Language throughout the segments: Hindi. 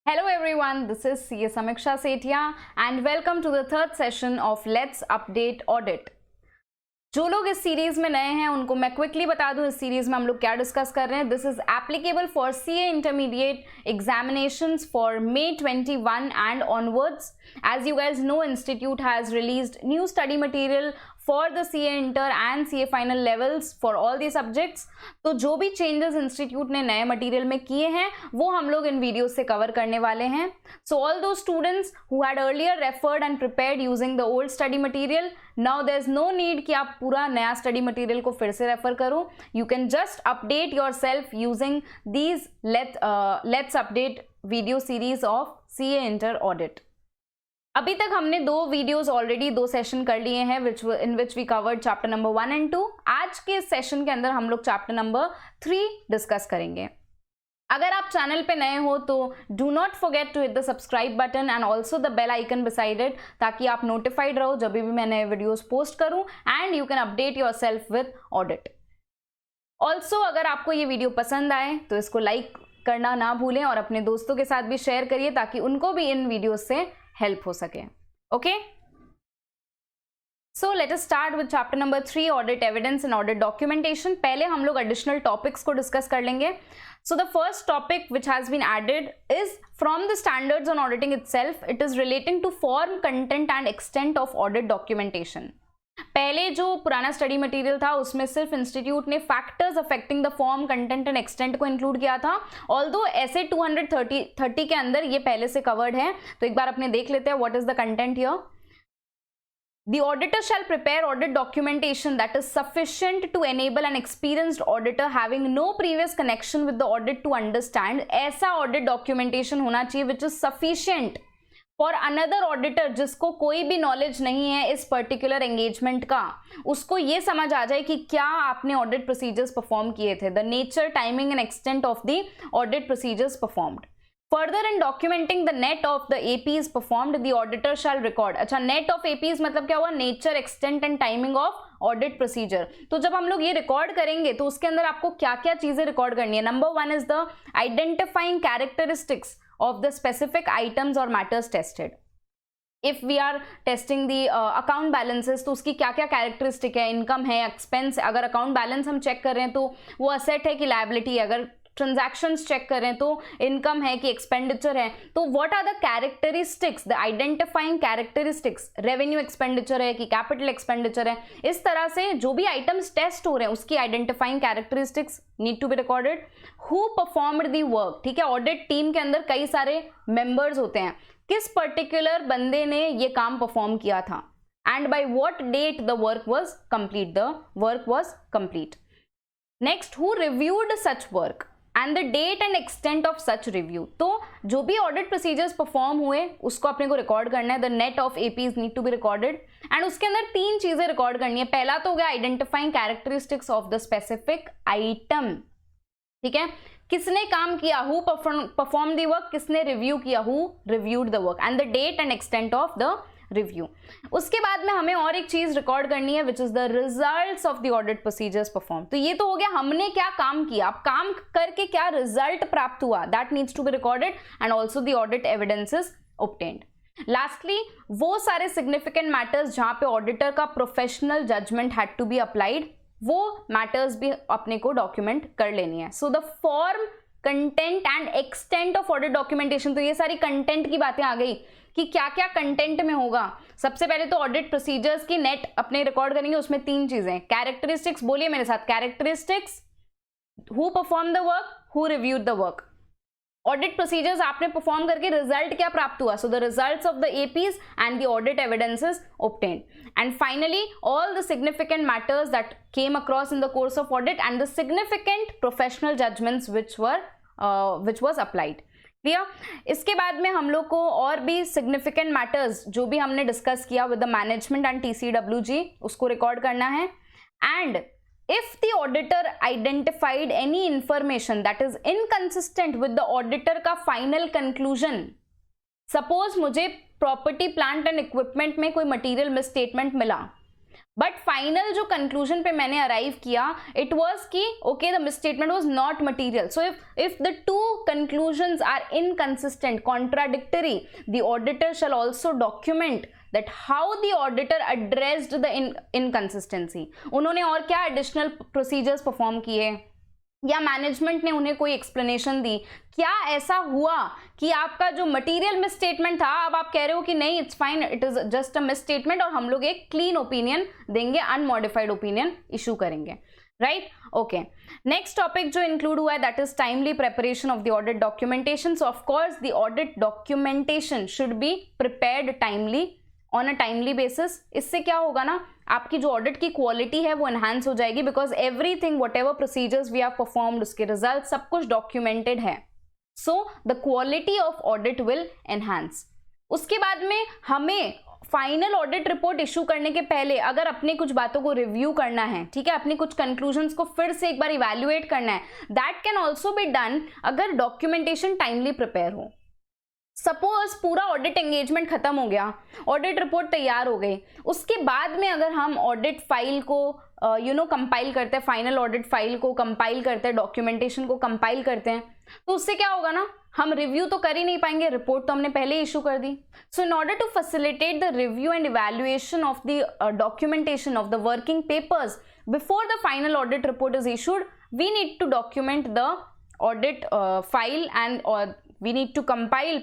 Hello everyone, this is CA Samiksha Sethia and welcome to the third session of Let's Update Audit. जो लोग इस सीरीज में नए हैं उनको मैं क्विकली बता दूं इस सीरीज में हम लोग क्या डिस्कस कर रहे हैं. This is applicable for CA intermediate examinations for May 21 and onwards. As you guys know, Institute has released new study material for the CA Inter and CA Final levels for all the subjects. तो जो भी changes Institute ने नए material में किए हैं वो हम लोग इन वीडियो से कवर करने वाले हैं. So all those students who had earlier referred and prepared using the old study material, now there's no need कि आप पूरा नया study material को फिर से रेफर करो. You can just update yourself using these let's update video series of CA Inter audit. अभी तक हमने दो वीडियोस ऑलरेडी दो सेशन कर लिए हैं in which we covered chapter number 1 and 2. आज के सेशन के अंदर हम लोग चैप्टर नंबर 3 डिस्कस करेंगे. अगर आप चैनल पे नए हो तो do not forget to hit the subscribe button and also the bell icon beside it, ताकि आप नोटिफाइड रहो जब भी मैं नए वीडियोस पोस्ट करूं and you can update yourself with audit. Also अगर आपको ये वीडियो पसंद आए तो इसको लाइक करना ना भूलें और अपने दोस्तों के साथ भी शेयर करिए ताकि उनको भी इन वीडियो से हेल्प हो सके. Okay, so let us start with chapter number 3 audit evidence and audit documentation. पहले हम लोग एडिशनल टॉपिक्स को डिस्कस कर लेंगे. So the first topic which has been added is from the standards on auditing itself. It is relating to form, content and extent of audit documentation. पहले जो पुराना स्टडी मटेरियल था उसमें सिर्फ इंस्टीट्यूट ने factors affecting the form, content and extent को इंक्लूड किया था. ऑल्दो ऐसे 230 के अंदर ये पहले से कवर्ड है, तो एक बार अपने देख लेते हैं what is the content here. The auditor shall prepare audit documentation that is sufficient to enable an experienced auditor having no previous connection with the audit to understand. ऐसा audit documentation होना चाहिए which is sufficient for another auditor जिसको कोई भी नॉलेज नहीं है इस पर्टिकुलर एंगेजमेंट का, उसको ये समझ आ जाए कि क्या आपने ऑडिट प्रोसीजर्स परफॉर्म किए थे. The nature, timing and extent of the audit procedures performed. Further, in documenting the net of the APs performed, the auditor shall record. अच्छा, net of APs मतलब क्या हुआ? Nature, extent and timing of audit procedure. तो जब हम लोग ये रिकॉर्ड करेंगे तो उसके अंदर आपको क्या क्या चीजें रिकॉर्ड करनी है. Number 1 is the identifying characteristics of the specific items or matters tested. If we are testing the account balances तो उसकी क्या क्या कैरेक्टरिस्टिक है, इनकम है, एक्सपेंस. अगर अकाउंट बैलेंस हम चेक कर रहे हैं तो वो असेट है कि लायबिलिटी है. अगर ट्रांजैक्शंस चेक करें तो इनकम है कि एक्सपेंडिचर है. तो what are the characteristics, the identifying characteristics, revenue expenditure है कि कैपिटल एक्सपेंडिचर है. इस तरह से जो भी आइटम्स टेस्ट हो रहे हैं उसकी identifying characteristics need to be recorded. Who performed the work, ठीक है, ऑडिट टीम के अंदर कई सारे मेंबर्स होते हैं, किस पर्टिकुलर बंदे ने ये काम परफॉर्म किया था and by what date the work was complete. The work was complete. Next, who reviewed such work and the date and extent of such review. तो जो भी ऑडिट प्रोसीजर्स परफॉर्म हुए उसको अपने को रिकॉर्ड करना है. The net of APs need to be recorded and उसके अंदर 3 चीजें रिकॉर्ड करनी है. पहला तो हो गया identifying characteristics of the specific item, ठीक है, किसने काम किया, हु परफॉर्म द वर्क, किसने रिव्यू किया, who reviewed the work, and the date and extent of the review. उसके बाद में हमें और एक चीज रिकॉर्ड करनी है which is the results of the audit procedures perform. तो ये तो हो गया हमने क्या काम किया, अब काम करके क्या रिजल्ट प्राप्त हुआ, that needs to be recorded and also the audit evidences obtained. Lastly, वो सारे सिग्निफिकेंट मैटर्स जहां पे ऑडिटर का professional judgement had to be applied, वो मैटर्स भी अपने को डॉक्यूमेंट कर लेनी है. So the form, content and extent of audit documentation. तो ये सारी कंटेंट की बातें आ गई कि क्या क्या कंटेंट में होगा. सबसे पहले तो ऑडिट प्रोसीजर्स की नेट अपने रिकॉर्ड करेंगे. उसमें 3 चीजें, कैरेक्टरिस्टिक्स, बोलिए मेरे साथ, characteristics, who perform the work, who reviewed the work. Audit procedures आपने परफॉर्म करके रिजल्ट क्या प्राप्त हुआ. So the results of the APs and the audit evidences obtained. And finally all the significant matters that came across in the course of audit and the significant professional judgements which was applied. Clear. इसके बाद में हम लोग को और भी सिग्निफिकेंट मैटर्स जो भी हमने डिस्कस किया with the management and TCWG उसको रिकॉर्ड करना है. And if the auditor identified any information that is inconsistent with the auditor का final conclusion, suppose मुझे property plant and equipment में कोई material misstatement मिला बट फाइनल जो कंक्लूजन पे मैंने अराइव किया, इट वाज कि okay the misstatement was not material. So if the two conclusions are inconsistent, contradictory, the auditor shall also document that how the auditor addressed the inconsistency. उन्होंने और क्या एडिशनल प्रोसीजर्स परफॉर्म किए, या मैनेजमेंट ने उन्हें कोई एक्सप्लेनेशन दी, क्या ऐसा हुआ कि आपका जो मटेरियल मिसस्टेटमेंट था अब आप कह रहे हो कि नहीं it's fine, it is just a misstatement, और हम लोग एक क्लीन ओपिनियन देंगे, अनमॉडिफाइड ओपिनियन इशू करेंगे, राइट. ओके, नेक्स्ट टॉपिक जो इंक्लूड हुआ है that is timely preparation of the audit documentation. So of course the audit documentation should be prepared timely, on a timely basis. इससे क्या होगा ना, आपकी जो ऑडिट की क्वालिटी है वो एनहांस हो जाएगी, because everything whatever procedures we have performed, उसके रिजल्ट सब कुछ डॉक्यूमेंटेड है. So the quality of audit will enhance. उसके बाद में हमें फाइनल ऑडिट रिपोर्ट इशू करने के पहले अगर अपने कुछ बातों को रिव्यू करना है, ठीक है, अपनी कुछ कंक्लूजन्स को फिर से एक बार इवैल्यूएट करना है, that can also be done अगर डॉक्यूमेंटेशन टाइमली प्रिपेयर हो. सपोज पूरा ऑडिट एंगेजमेंट खत्म हो गया, ऑडिट रिपोर्ट तैयार हो गई, उसके बाद में अगर हम ऑडिट फाइल को कंपाइल करते हैं, फाइनल ऑडिट फाइल को कंपाइल करते हैं, डॉक्यूमेंटेशन को कंपाइल करते हैं, तो उससे क्या होगा ना, हम रिव्यू तो कर ही नहीं पाएंगे, रिपोर्ट तो हमने पहले इशू कर दी. So in order to facilitate the review and evaluation of the documentation of the working papers before the final audit report is issued, we need to document the audit file and we need to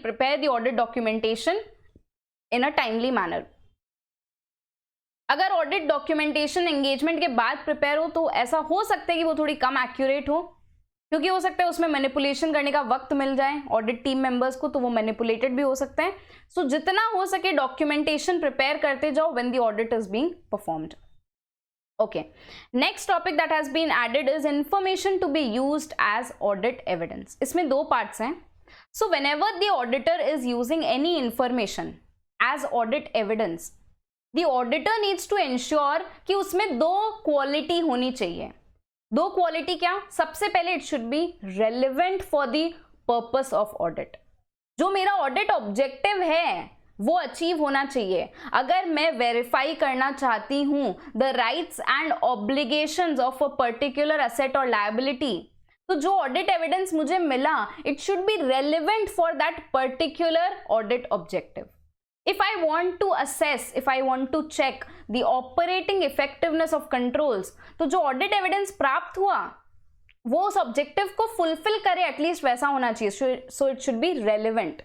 prepare the audit documentation in a timely manner. अगर ऑडिट डॉक्यूमेंटेशन एंगेजमेंट के बाद प्रिपेयर हो तो ऐसा हो सकता है कि वो थोड़ी कम एक्यूरेट हो, क्योंकि हो सकता है उसमें मैनिपुलेशन करने का वक्त मिल जाए ऑडिट टीम मेंबर्स को, तो वो मैनिपुलेटेड भी हो सकता है. सो जितना हो सके डॉक्यूमेंटेशन प्रिपेयर करते जाओ when the audit is being performed. Okay, next topic that has been added is information to be used as audit evidence. इसमें दो parts हैं. So whenever the auditor is using any information as audit evidence, the auditor needs to ensure कि उसमें दो क्वालिटी होनी चाहिए. दो क्वालिटी क्या? सबसे पहले it should be relevant for the purpose of audit. जो मेरा ऑडिट ऑब्जेक्टिव है वो अचीव होना चाहिए. अगर मैं वेरीफाई करना चाहती हूं the rights and obligations of a particular asset और लायबिलिटी, तो जो ऑडिट एविडेंस मुझे मिला it should be relevant for that particular audit objective. If I want to assess, if I want to check the operating effectiveness of controls, तो जो ऑडिट एविडेंस प्राप्त हुआ वो उस ऑब्जेक्टिव को फुलफिल करे, एटलीस्ट वैसा होना चाहिए. So it should be relevant.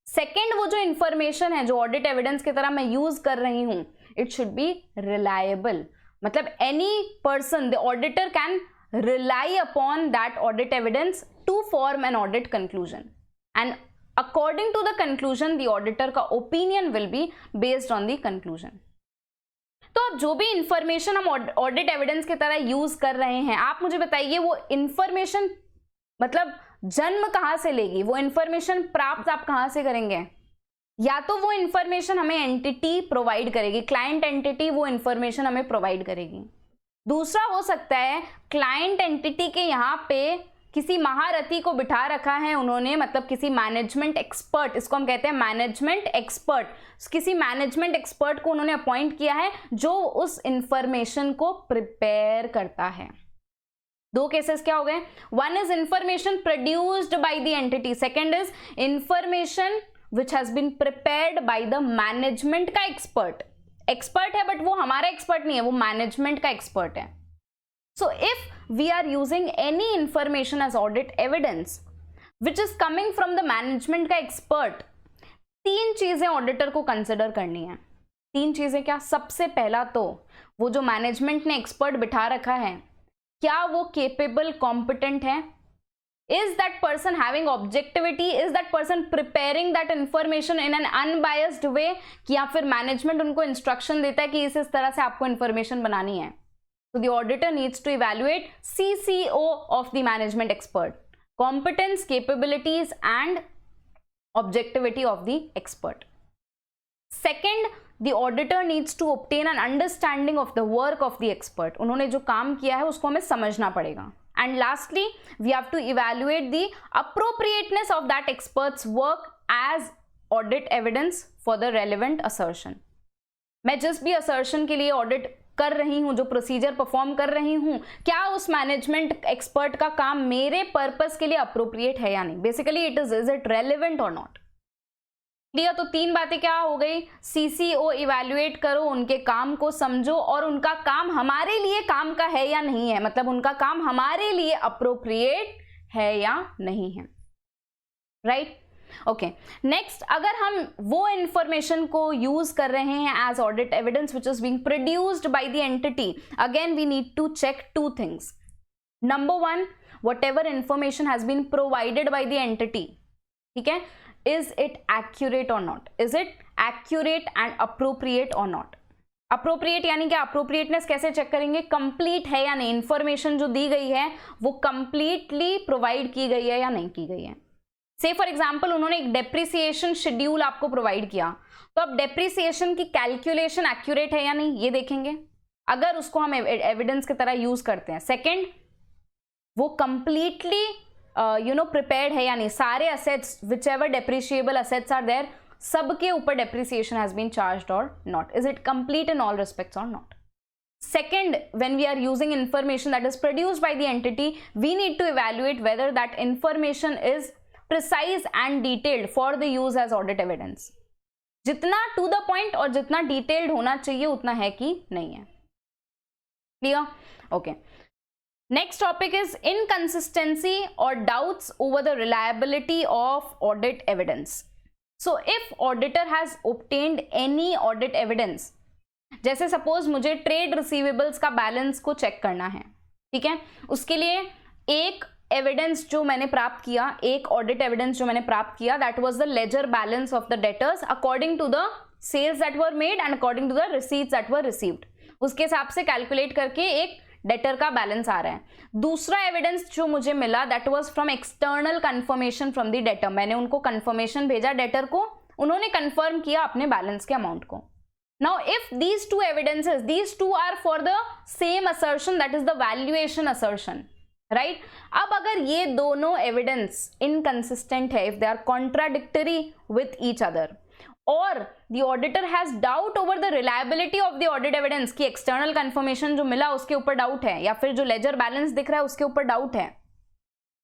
Second, वो जो इंफॉर्मेशन है जो ऑडिट एविडेंस की तरह मैं यूज कर रही हूं, इट शुड बी रिलायबल. मतलब any person, the auditor can rely upon that audit evidence to form an audit conclusion, and according to the conclusion the auditor का opinion will be based on the conclusion. तो अब जो भी इंफॉर्मेशन हम ऑडिट एविडेंस की तरह यूज कर रहे हैं, आप मुझे बताइए वो इंफॉर्मेशन मतलब जन्म कहां से लेगी, वो इंफॉर्मेशन प्राप्त आप कहां से करेंगे? या तो वो इंफॉर्मेशन हमें एंटिटी प्रोवाइड करेगी, क्लाइंट एंटिटी वो इंफॉर्मेशन हमें प्रोवाइड करेगी. दूसरा हो सकता है क्लाइंट एंटिटी के यहाँ पे किसी महारथी को बिठा रखा है उन्होंने, मतलब किसी मैनेजमेंट एक्सपर्ट, इसको हम कहते हैं मैनेजमेंट एक्सपर्ट, किसी मैनेजमेंट एक्सपर्ट को उन्होंने अपॉइंट किया है जो उस इंफॉर्मेशन को प्रिपेयर करता है. दो केसेस क्या हो गए? One is information produced by the entity, second is information which has been prepared by the management का एक्सपर्ट. एक्सपर्ट है बट वो हमारा एक्सपर्ट नहीं है, वो मैनेजमेंट का एक्सपर्ट है. So if we are using any information as audit evidence which is coming from the management का एक्सपर्ट, तीन चीजें ऑडिटर को कंसिडर करनी है. तीन चीजें क्या? सबसे पहला तो वो जो मैनेजमेंट ने एक्सपर्ट बिठा रखा है, क्या वो केपेबल, कॉम्पिटेंट है? Is that person having objectivity? Is that person preparing that information in an unbiased way? कि या फिर मैनेजमेंट उनको इंस्ट्रक्शन देता है कि इस तरह से आपको इंफॉर्मेशन बनानी है. So the auditor needs to evaluate CCO of the management expert, competence, capabilities and objectivity of the expert. Second, the auditor needs to obtain an understanding of the work of the expert. उन्होंने जो काम किया है उसको हमें समझना पड़ेगा. And lastly, we have to evaluate the appropriateness of that expert's work as audit evidence for the relevant assertion. मैं जिस भी assertion के लिए audit कर रही हूं, जो प्रोसीजर परफॉर्म कर रही हूं, क्या उस मैनेजमेंट एक्सपर्ट का काम मेरे पर्पस के लिए अप्रोप्रिएट है या नहीं. बेसिकली इज इट रेलिवेंट और नॉट. क्लियर. तो 3 बातें क्या हो गई. सीसीओ इवैल्यूएट करो, उनके काम को समझो और उनका काम हमारे लिए काम का है या नहीं है, मतलब उनका काम हमारे लिए अप्रोप्रिएट है या नहीं है. राइट. ओके. नेक्स्ट, अगर हम वो इंफॉर्मेशन को यूज कर रहे हैं as audit evidence which is being produced by the entity, again we need to check 2 things. Number 1, whatever information has been provided by the entity, ठीक है, is it accurate or not, is it accurate and appropriate or not. appropriate यानी क्या, appropriateness कैसे चेक करेंगे, complete है या नहीं, इंफॉर्मेशन जो दी गई है वो completely प्रोवाइड की गई है या नहीं की गई है. से फॉर एग्जाम्पल उन्होंने एक डेप्रिसिएशन शेड्यूल आपको प्रोवाइड किया, तो अब डेप्रिसिएशन की कैलकुलेशन एक्यूरेट है या नहीं ये देखेंगे, अगर उसको हम एविडेंस की तरह यूज करते हैं. सेकेंड, वो कंप्लीटली प्रिपेयर्ड है या नहीं, सारे assets whichever depreciable assets are there सबके ऊपर डेप्रिसिएशन हैज बीन चार्ज्ड और not, is it complete in all respects और not. Second, when we are using information that is produced by the entity, we need to evaluate whether that information is precise and detailed for the use as audit evidence. जितना to the point और जितना detailed होना चाहिए उतना है कि नहीं है. Clear? Okay. Next topic is inconsistency or doubts over the reliability of audit evidence. So if auditor has obtained any audit evidence, जैसे सपोज मुझे ट्रेड रिसीवेबल्स का बैलेंस को चेक करना है, ठीक है, उसके लिए एक एविडेंस जो मैंने प्राप्त किया, एक ऑडिट एविडेंस जो मैंने प्राप्त किया, that was the ledger balance of the debtors according to the sales that were made and according to the receipts that were received. उसके हिसाब से कैलकुलेट करके एक डेटर का बैलेंस आ रहा है. दूसरा एविडेंस जो मुझे मिला that was from external confirmation from the debtor. मैंने उनको कंफर्मेशन भेजा डेटर को, उन्होंने कंफर्म किया अपने बैलेंस के अमाउंट को. Now if these two evidences, these two are for the same assertion, that is the valuation assertion, right? अब अगर ये दोनों evidence inconsistent है, if they are contradictory with each other, or the auditor has doubt over the reliability of the audit evidence, कि external confirmation जो मिला उसके ऊपर डाउट है, या फिर जो ledger balance दिख रहा है उसके ऊपर डाउट है,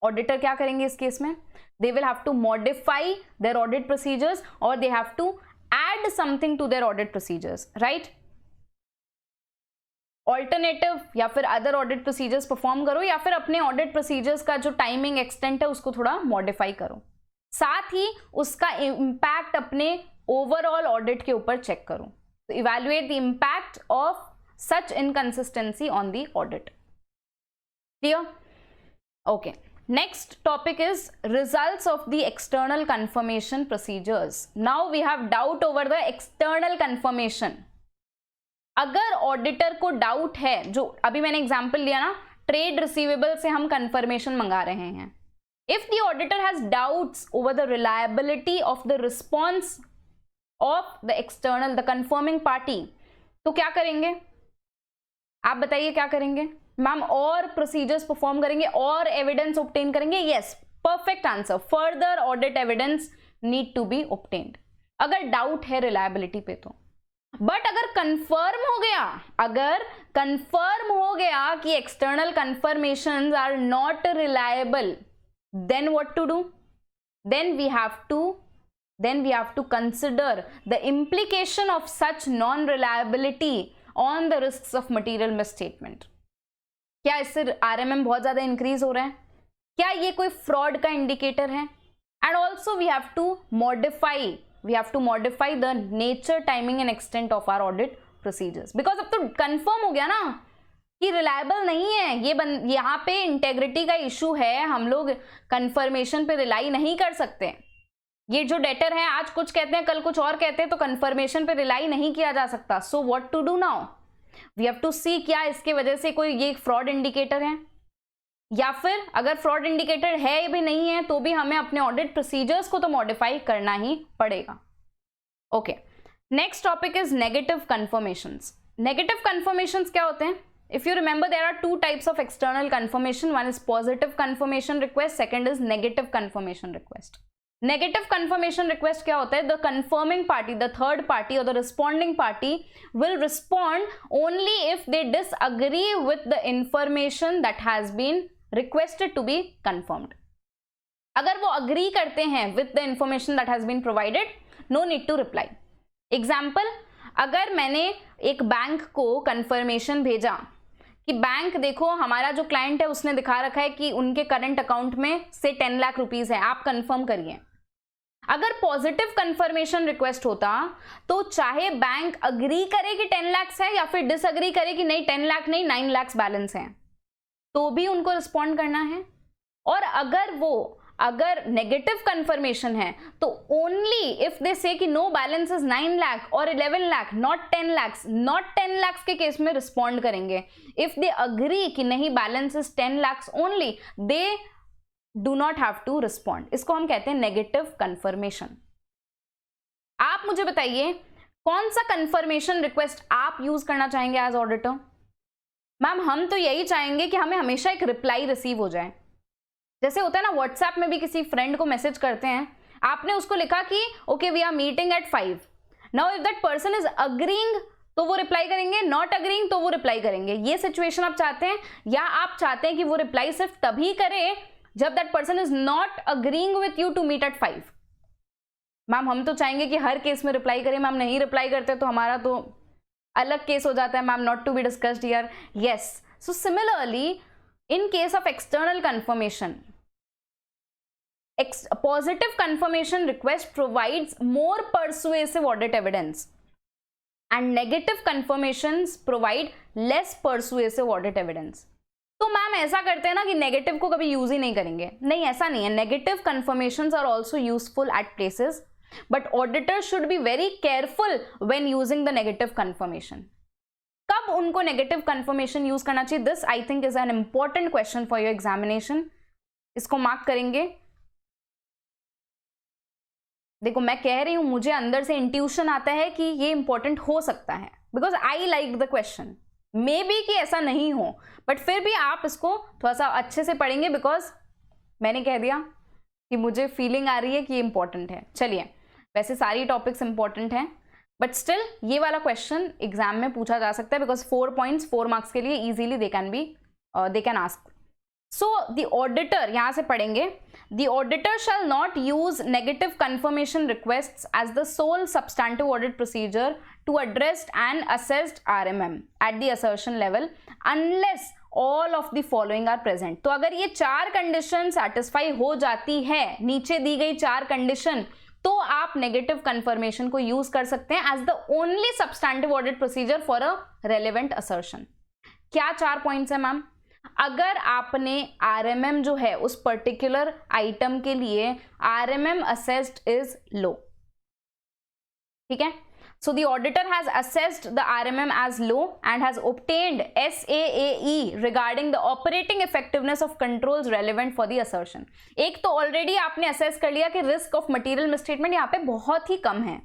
auditor क्या करेंगे इस केस में? They will have to modify their audit procedures or they have to add something to their audit procedures, right? Alternative या फिर other audit procedures perform करो, या फिर अपने audit procedures का जो timing extent है उसको थोड़ा modify करो, साथ ही उसका impact अपने overall audit के ऊपर check करो. तो evaluate the impact of such inconsistency on the audit. Clear? Okay. Next topic is results of the external confirmation procedures. Now we have doubt over the external confirmation. अगर ऑडिटर को डाउट है, जो अभी मैंने एग्जांपल लिया ना, ट्रेड रिसीवेबल से हम कंफर्मेशन मंगा रहे हैं, if the auditor has doubts over the reliability of the response of the external, the confirming party, तो क्या करेंगे आप बताइए, क्या करेंगे मैम? और प्रोसीजर्स परफॉर्म करेंगे और एविडेंस ऑब्टेन करेंगे. Yes, perfect answer. Further audit evidence need to be obtained अगर डाउट है रिलायबिलिटी पे तो. बट अगर कंफर्म हो गया कि external confirmations are not reliable, then what to do? Then we have to consider the implication of such non-reliability on the risks of material misstatement. क्या इससे RMM बहुत ज्यादा इंक्रीज हो रहा है? क्या ये कोई फ्रॉड का इंडिकेटर है? And also we have to modify the nature, timing and extent of our audit procedures, because अब तो कंफर्म हो गया ना कि रिलायबल नहीं है ये यहाँ पे इंटेग्रिटी का इशू है, हम लोग कंफर्मेशन पे रिलाई नहीं कर सकते. ये जो डेटर है आज कुछ कहते हैं कल कुछ और कहते हैं, तो कंफर्मेशन पे रिलाई नहीं किया जा सकता. So what to do now? We have to see क्या इसके वजह से कोई ये फ्रॉड इंडिकेटर है, या फिर अगर फ्रॉड इंडिकेटर है भी नहीं है तो भी हमें अपने ऑडिट प्रोसीजर्स को तो मॉडिफाई करना ही पड़ेगा. Okay. Next topic is negative confirmations. Negative confirmations क्या होते हैं? If you remember there are 2 types of external confirmation. One is positive confirmation request, second is negative confirmation request. Negative confirmation request क्या होता है? The confirming party, the third party और the responding party will respond only if they disagree with the information that has been requested to be confirmed. अगर वो अग्री करते हैं with the information that has been provided, no need to reply. Example, अगर मैंने एक बैंक को कंफर्मेशन भेजा कि बैंक देखो हमारा जो क्लाइंट है उसने दिखा रखा है कि उनके करंट अकाउंट में से 10 लाख रुपीज है, आप कंफर्म करिए. अगर पॉजिटिव कंफर्मेशन रिक्वेस्ट होता तो चाहे बैंक अग्री करे कि 10 लाख है या फिर डिसअग्री करे कि नहीं 10 लाख नहीं 9 लाख बैलेंस है, तो भी उनको रिस्पॉन्ड करना है. और अगर नेगेटिव कंफर्मेशन है तो ओनली इफ दे से कि नो बैलेंस इज 9 लाख और 11 लाख, नॉट 10 लाख, नॉट 10 लाख के केस में रिस्पॉन्ड करेंगे. इफ दे अग्री कि नहीं balance is 10 lakh only, they do not have to respond. इसको हम कहते हैं नेगेटिव कंफर्मेशन. आप मुझे बताइए कौन सा कंफर्मेशन रिक्वेस्ट आप यूज करना चाहेंगे एज ऑडिटर? मैम हम तो यही चाहेंगे कि हमें हमेशा एक रिप्लाई रिसीव हो जाए. जैसे होता है ना, व्हाट्सएप में भी किसी फ्रेंड को मैसेज करते हैं, आपने उसको लिखा कि okay we are meeting at 5. Now if that person is agreeing तो वो रिप्लाई करेंगे, नॉट अग्रीइंग तो वो रिप्लाई करेंगे. ये सिचुएशन आप चाहते हैं, या आप चाहते हैं कि वो रिप्लाई सिर्फ तभी करे जब that person is not agreeing with you to meet at 5? Ma'am हम तो चाहेंगे कि हर केस में रिप्लाई करें. मैम नहीं रिप्लाई करते तो हमारा तो अलग केस हो जाता है ma'am, not to be discussed here. Yes, so similarly in case of external confirmation, positive confirmation request provides more persuasive audit evidence and negative confirmations provide less persuasive audit evidence. तो मैम ऐसा करते हैं ना कि नेगेटिव को कभी यूज ही नहीं करेंगे. नहीं, ऐसा नहीं है. Negative confirmations are also useful at places, but auditors should be very careful when using the negative confirmation. कब उनको नेगेटिव कंफर्मेशन यूज करना चाहिए? This I think is an important question for your examination. इसको मार्क करेंगे. देखो मैं कह रही हूं, मुझे अंदर से इंट्यूशन आता है कि ये इंपॉर्टेंट हो सकता है, because I like the question. May be कि ऐसा नहीं हो, बट फिर भी आप इसको थोड़ा सा अच्छे से पढ़ेंगे, बिकॉज मैंने कह दिया कि मुझे फीलिंग आ रही है कि ये इंपॉर्टेंट है. चलिए, वैसे सारी टॉपिक्स इंपॉर्टेंट हैं, बट स्टिल ये वाला क्वेश्चन एग्जाम में पूछा जा सकता है, बिकॉज 4 पॉइंट्स 4 मार्क्स के लिए easily they can ask. So the auditor, यहां से पढ़ेंगे, the auditor shall not use negative confirmation requests as the sole substantive audit procedure to address and assessed RMM at the assertion level unless all of the following are present. तो अगर ये 4 कंडीशन सेटिस्फाई हो जाती है, नीचे दी गई 4 कंडीशन, तो आप नेगेटिव कंफर्मेशन को यूज कर सकते हैं as the only substantive audit procedure for a relevant assertion. क्या 4 पॉइंट्स है मैम? अगर आपने RMM जो है उस पर्टिकुलर आइटम के लिए RMM असेस्ड इज लो, ठीक है, so the auditor has assessed the RMM as low and has obtained SAAE regarding the operating effectiveness of controls relevant for the assertion. एक तो ऑलरेडी आपने असेस कर लिया कि रिस्क ऑफ मटेरियल मिसस्टेटमेंट यहाँ पे बहुत ही कम है.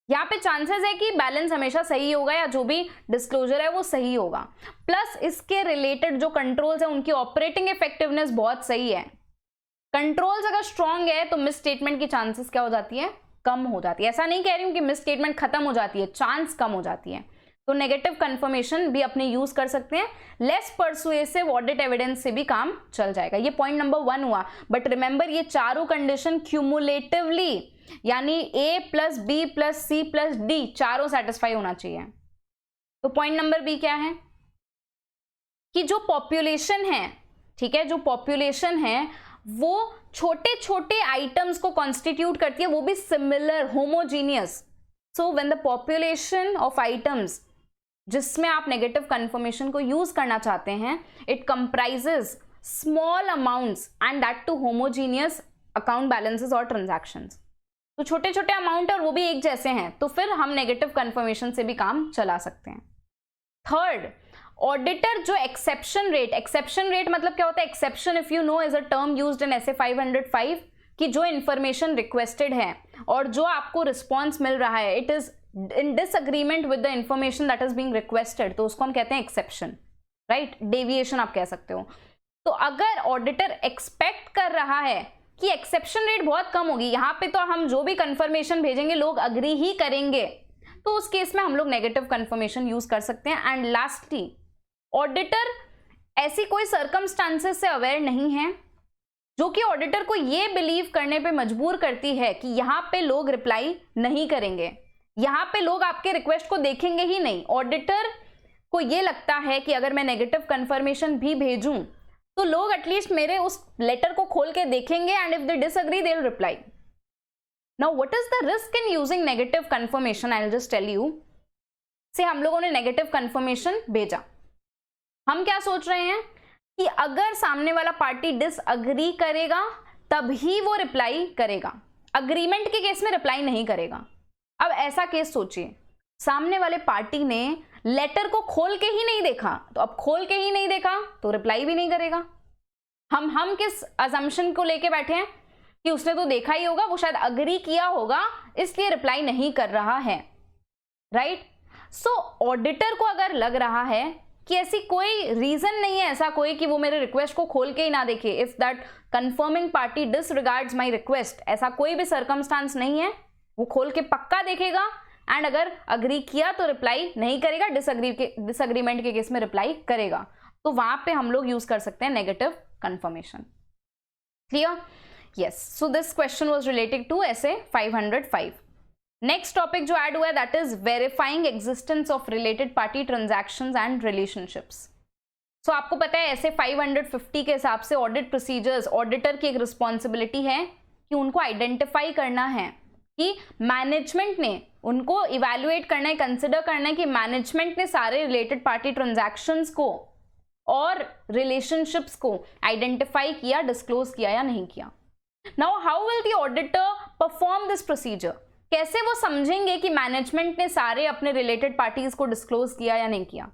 यहाँ पे चांसेस है कि बैलेंस हमेशा सही होगा या जो भी डिस्क्लोजर है वो सही होगा, प्लस इसके रिलेटेड जो कंट्रोल्स है उनकी ऑपरेटिंग इफेक्टिवनेस बहुत सही है. कंट्रोल्स अगर स्ट्रांग है तो मिस स्टेटमेंट की चांसेस क्या हो जाती है? कम हो जाती है. ऐसा नहीं कह रही हूं कि मिस स्टेटमेंट खत्म हो जाती है, चांस कम हो जाती है. तो नेगेटिव कंफर्मेशन भी अपने यूज कर सकते हैं. लेस परसुएसिव ऑडिट एविडेंस से भी काम चल जाएगा. ये पॉइंट नंबर 1 हुआ. बट रिमेंबर ये चारों कंडीशन क्यूमुलेटिवली, यानी A + B + C + D चारों सेटिस्फाई होना चाहिए. तो पॉइंट नंबर B क्या है कि जो पॉपुलेशन है, ठीक है, जो पॉपुलेशन है वो छोटे छोटे आइटम्स को कॉन्स्टिट्यूट करती है, वो भी similar, homogeneous. So when the population of items जिसमें आप नेगेटिव कंफर्मेशन को यूज करना चाहते हैं, it comprises small amounts and that too homogeneous account balances और ट्रांजैक्शंस. तो छोटे छोटे अमाउंट और वो भी एक जैसे हैं, तो फिर हम नेगेटिव कंफर्मेशन से भी काम चला सकते हैं. थर्ड, ऑडिटर जो एक्सेप्शन रेट मतलब क्या होता है? Exception if you know is a term used in SA 505 कि जो इंफॉर्मेशन रिक्वेस्टेड है और जो आपको रिस्पॉन्स मिल रहा है it is in disagreement with the information that is being requested, तो उसको हम कहते हैं एक्सेप्शन, राइट? डेविएशन आप कह सकते हो. तो अगर ऑडिटर एक्सपेक्ट कर रहा है कि एक्सेप्शन रेट बहुत कम होगी, यहाँ पे तो हम जो भी कंफर्मेशन भेजेंगे लोग अग्री ही करेंगे, तो उस केस में हम लोग नेगेटिव कंफर्मेशन यूज कर सकते हैं। एंड लास्टली, ऑडिटर ऐसी कोई सर्कमस्टांसेस से अवेयर नहीं है जो कि ऑडिटर को ये बिलीव करने पे मजबूर करती है कि यहाँ पे लोग रिप्लाई नहीं करेंगे, यहाँ पे लोग आपके रिक्वेस्ट को देखेंगे ही नहीं। ऑडिटर को ये लगता है कि अगर मैं नेगेटिव कंफर्मेशन भी भेजूं तो लोग एटलीस्ट मेरे उस लेटर को खोल के देखेंगे, and if they disagree they will reply. Now what is the risk in using negative confirmation? I will just tell you. से हम लोगों ने नेगेटिव कंफर्मेशन भेजा, हम क्या सोच रहे हैं कि अगर सामने वाला पार्टी डिसएग्री करेगा तभी वो रिप्लाई करेगा, अग्रीमेंट के केस में रिप्लाई नहीं करेगा। अब ऐसा केस सोचिए, सामने वाले पार्टी ने लेटर को खोल के ही नहीं देखा, तो अब खोल के ही नहीं देखा तो रिप्लाई भी नहीं करेगा। हम किस अजम्पशन को लेके बैठे हैं कि उसने तो देखा ही होगा, वो शायद अग्री किया होगा, इसलिए रिप्लाई नहीं कर रहा है, राइट? सो ऑडिटर को अगर लग रहा है कि ऐसी कोई रीजन नहीं है, ऐसा कोई कि वो मेरे रिक्वेस्ट को खोल के ही ना देखे, if that confirming party disregards my request, ऐसा कोई भी सर्कमस्टांस नहीं है, वो खोल के पक्का देखेगा, एंड अगर अग्री किया तो रिप्लाई नहीं करेगा, डिसएग्रीमेंट के केस में रिप्लाई करेगा, तो वहां पे हम लोग यूज कर सकते हैं negative confirmation. Clear? Yes, so this question was related to SA 505। Next topic जो ऐड हुआ है that is verifying existence of related party transactions and relationships. So आपको पता है ऐसे 550 के हिसाब से ऑडिट प्रोसीजर्स, ऑडिटर की एक रिस्पॉन्सिबिलिटी है कि उनको आइडेंटिफाई करना है कि मैनेजमेंट ने, उनको इवैल्यूएट करना है, कंसिडर करना है कि मैनेजमेंट ने सारे रिलेटेड पार्टी ट्रांजैक्शंस को और रिलेशनशिप्स को आइडेंटिफाई किया, डिस्क्लोज किया या नहीं किया। Now how will the auditor perform this procedure? कैसे वो समझेंगे कि मैनेजमेंट ने सारे अपने रिलेटेड पार्टीज को डिस्क्लोज किया या नहीं किया?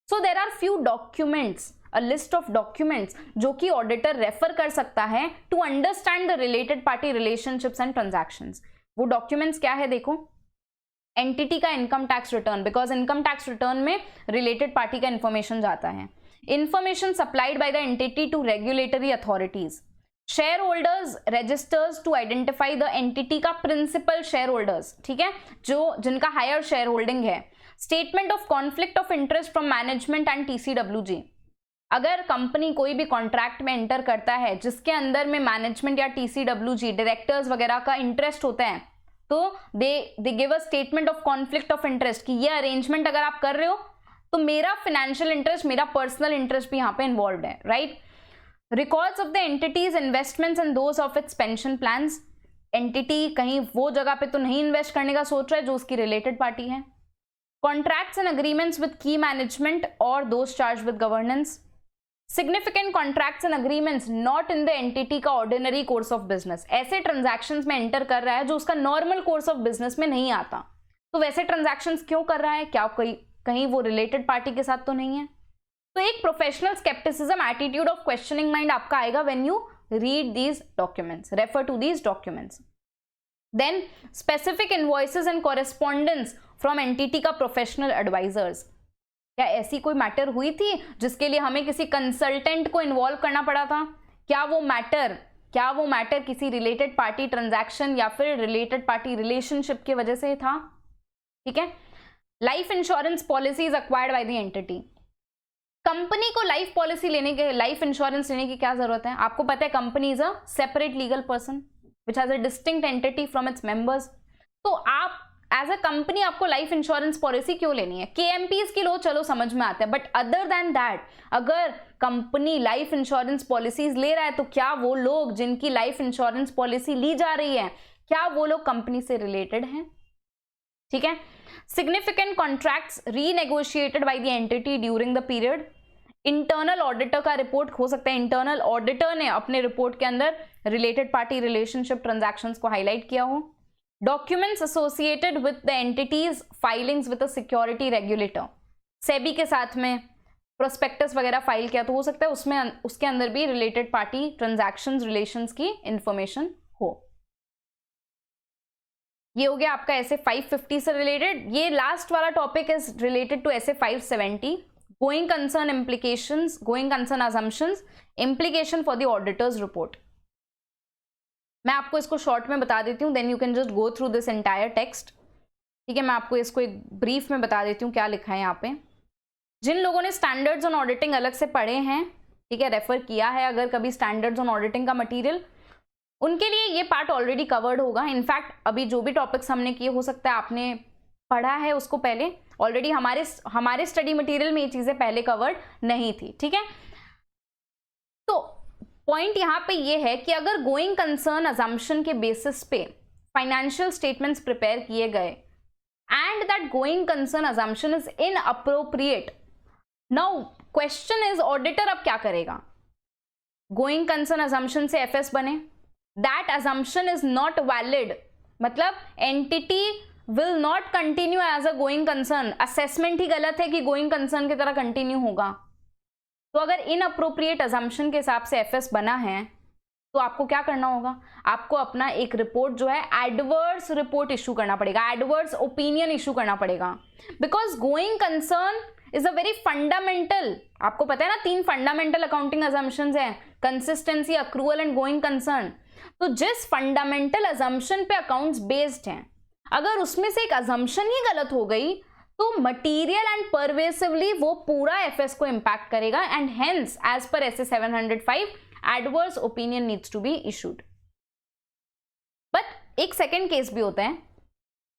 So there are few documents, a list of documents जो कि ऑडिटर रेफर कर सकता है to understand the related party relationships and transactions. वो डॉक्यूमेंट्स क्या है? देखो, एंटिटी का income tax return, because income tax return में रिलेटेड पार्टी का इंफॉर्मेशन जाता है। Information supplied by the entity to regulatory authorities. Shareholders registers to identify the entity का प्रिंसिपल शेयर होल्डर्स, ठीक है, जो जिनका हायर शेयर होल्डिंग है। Statement of conflict of interest from management and TCWG। अगर कंपनी कोई भी कॉन्ट्रैक्ट में एंटर करता है जिसके अंदर में मैनेजमेंट या TCWG डायरेक्टर्स वगैरह का इंटरेस्ट होता है, तो they give a statement of conflict of interest कि ये अरेंजमेंट अगर आप कर रहे हो तो मेरा फाइनेंशियल इंटरेस्ट, मेरा पर्सनल इंटरेस्ट भी यहाँ पे इन्वॉल्व है, right? Records of the entities investments and those of its pension plans. Entity कहीं वो जगह पे तो नहीं इन्वेस्ट करने का सोच रहा है जो उसकी रिलेटेड पार्टी है। कॉन्ट्रैक्ट्स एंड अग्रीमेंट्स विद की मैनेजमेंट और those charge with governance. Significant contracts and agreements not in the entity का ऑर्डिनरी कोर्स ऑफ बिजनेस। ऐसे ट्रांजैक्शंस में एंटर कर रहा है जो उसका नॉर्मल कोर्स ऑफ बिजनेस में नहीं आता, तो वैसे ट्रांजैक्शंस क्यों कर रहा है? क्या कहीं वो रिलेटेड पार्टी के साथ तो नहीं है? तो एक professional scepticism, attitude of questioning mind आपका आएगा when you read these documents, refer to these documents. Then specific invoices and correspondence from entity का प्रोफेशनल एडवाइजर्स। क्या ऐसी कोई मैटर हुई थी जिसके लिए हमें किसी कंसल्टेंट को इन्वॉल्व करना पड़ा था? क्या वो मैटर किसी रिलेटेड पार्टी ट्रांजैक्शन या फिर रिलेटेड पार्टी रिलेशनशिप की वजह से था? ठीक है। Life insurance policies acquired bye the entity. Company को लाइफ इंश्योरेंस लेने की क्या जरूरत है? आपको पता है company is a separate legal person which has a distinct entity from its members. तो आप एज अ कंपनी आपको लाइफ इंश्योरेंस पॉलिसी क्यों लेनी है? KMPs की लो चलो समझ में आता है, बट अदर देन दैट अगर कंपनी लाइफ इंश्योरेंस पॉलिसीज ले रहा है तो क्या वो लोग जिनकी लाइफ इंश्योरेंस पॉलिसी ली जा रही है क्या वो लोग कंपनी से रिलेटेड हैं? ठीक है। Significant contracts renegotiated by the entity during the period. Internal auditor का रिपोर्ट हो सकता है, इंटरनल ऑडिटर ने अपने रिपोर्ट के अंदर रिलेटेड पार्टी रिलेशनशिप ट्रांजैक्शंस को हाईलाइट किया हो। Documents associated with the entities filings with a security regulator. SEBI के साथ में प्रोस्पेक्टस वगैरह फाइल किया तो हो सकता है उसमें उसके अंदर भी रिलेटेड पार्टी ट्रांजैक्शंस रिलेशंस की इंफॉर्मेशन हो। ये हो गया आपका ऐसे 550 से रिलेटेड। ये लास्ट वाला टॉपिक इज रिलेटेड टू ऐसे 570 going concern implications, going concern assumptions, implication for the auditor's report. मैं आपको इसको शॉर्ट में बता देती हूँ, then you can just go through this entire text. ठीक है, मैं आपको इसको एक ब्रीफ में बता देती हूँ क्या लिखा है यहाँ पे। जिन लोगों ने स्टैंडर्ड्स ऑन ऑडिटिंग अलग से पढ़े हैं, ठीक है, रेफर किया है अगर कभी स्टैंडर्ड्स ऑन ऑडिटिंग का मटेरियल, उनके लिए ये पार्ट ऑलरेडी कवर्ड होगा। इनफैक्ट अभी जो भी टॉपिक्स हमने किए, हो सकता है आपने पढ़ा है उसको पहले ऑलरेडी, हमारे स्टडी मटेरियल में ये चीजें पहले कवर्ड नहीं थी। ठीक है, तो पॉइंट यहां पे ये है कि अगर गोइंग कंसर्न अजम्पशन के बेसिस पे फाइनेंशियल स्टेटमेंट्स प्रिपेयर किए गए and that going concern assumption is inappropriate, now question is auditor अब क्या करेगा? गोइंग कंसर्न अजम्पशन से एफएस बने, that assumption is not valid, मतलब entity will not continue as a going concern, assessment ही गलत है कि गोइंग कंसर्न की तरह कंटिन्यू होगा। तो अगर इनअप्रोप्रिएट अजम्पशन के हिसाब से एफएस बना है तो आपको क्या करना होगा? आपको अपना एक रिपोर्ट जो है एडवर्स रिपोर्ट इशू करना पड़ेगा, एडवर्स ओपिनियन इशू करना पड़ेगा, because going concern is a very fundamental, आपको पता है ना 3 फंडामेंटल अकाउंटिंग अजम्पशंस हैं, consistency, accrual and going concern. तो जिस फंडामेंटल अजम्पशन पे अकाउंट्स बेस्ड हैं, अगर उसमें से एक अजम्पशन ही गलत हो गई तो मटीरियल एंड परवेसिवली वो पूरा एफएस को इंपैक्ट करेगा, and hence as per SA 705 adverse opinion needs to be issued. But एक सेकेंड केस भी होता है,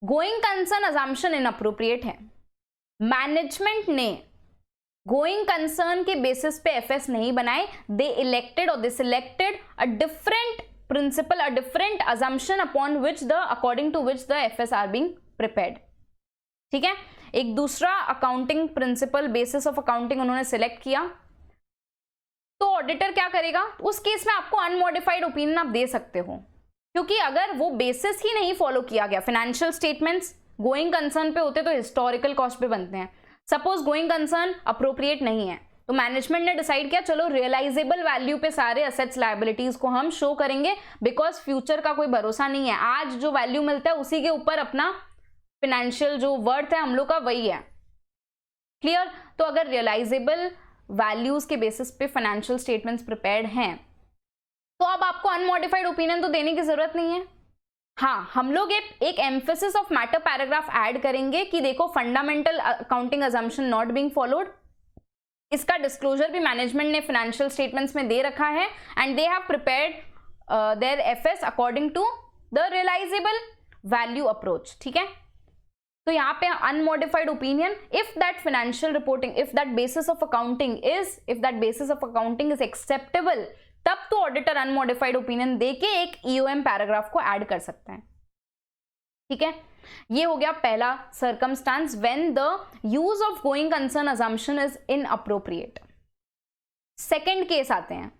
गोइंग कंसर्न अजम्पशन इनअप्रोप्रिएट है, मैनेजमेंट ने गोइंग कंसर्न के बेसिस पे एफएस नहीं बनाए, दे इलेक्टेड और they selected a different principle, a different assumption upon which the according to which the FS are being prepared। ठीक है, एक दूसरा accounting principle, basis of accounting उन्होंने सिलेक्ट किया, तो ऑडिटर क्या करेगा? उस केस में आपको अनमॉडिफाइड ओपिनियन आप दे सकते हो, क्योंकि अगर वो बेसिस ही नहीं फॉलो किया गया, फाइनेंशियल स्टेटमेंट्स गोइंग कंसर्न पे होते तो हिस्टोरिकल कॉस्ट पे बनते हैं, सपोज गोइंग कंसर्न अप्रोप्रिएट नहीं है तो मैनेजमेंट ने डिसाइड किया चलो रियलाइजेबल वैल्यू पे सारे असेट्स लायबिलिटीज को हम शो करेंगे, बिकॉज फ्यूचर का कोई भरोसा नहीं है, आज जो वैल्यू मिलता है उसी के ऊपर अपना फाइनेंशियल जो वर्थ है हम लोग का वही है। क्लियर? तो अगर रियलाइजेबल वैल्यूज के बेसिस पे फाइनेंशियल स्टेटमेंट्स प्रिपेयर्ड हैं तो अब आपको अनमॉडिफाइड ओपिनियन तो देने की जरूरत नहीं है। हाँ, हम लोग एक emphasis of matter paragraph add करेंगे कि देखो fundamental accounting assumption not being followed, इसका डिस्क्लोजर भी मैनेजमेंट ने फाइनेंशियल स्टेटमेंट्स में दे रखा है, and they have prepared their FS according to the realisable value approach. ठीक है, तो यहाँ पे unmodified opinion, if that financial reporting, if that basis of accounting is acceptable, तब तो ऑडिटर अनमॉडिफाइड ओपिनियन देके एक ईओएम पैराग्राफ को ऐड कर सकते हैं। ठीक है, ये हो गया पहला circumstances when the use of going concern assumption is inappropriate. Second case आते हैं,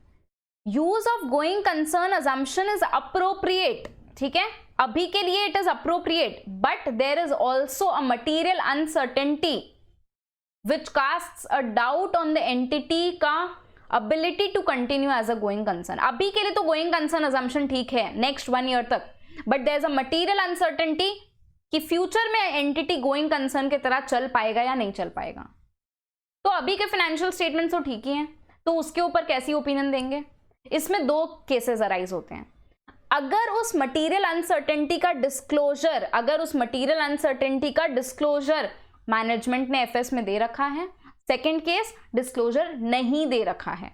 use of going concern assumption is appropriate. ठीक है, अभी के लिए it is appropriate, but there is also a material uncertainty which casts a doubt on the entity का ability to continue as a going concern. अभी के लिए तो गोइंग कंसर्न अजम्पशन ठीक है नेक्स्ट 1 ईयर तक, but there is a material uncertainty कि फ्यूचर में एंटिटी गोइंग कंसर्न की तरह चल पाएगा या नहीं चल पाएगा। तो अभी के फाइनेंशियल स्टेटमेंट्स तो ठीक ही हैं, तो उसके ऊपर कैसी ओपिनियन देंगे? इसमें 2 केसेस अराइज होते हैं। अगर उस मटीरियल अनसर्टेनिटी का डिस्क्लोजर मैनेजमेंट ने एफएस में दे रखा है, सेकेंड केस डिस्क्लोजर नहीं दे रखा है।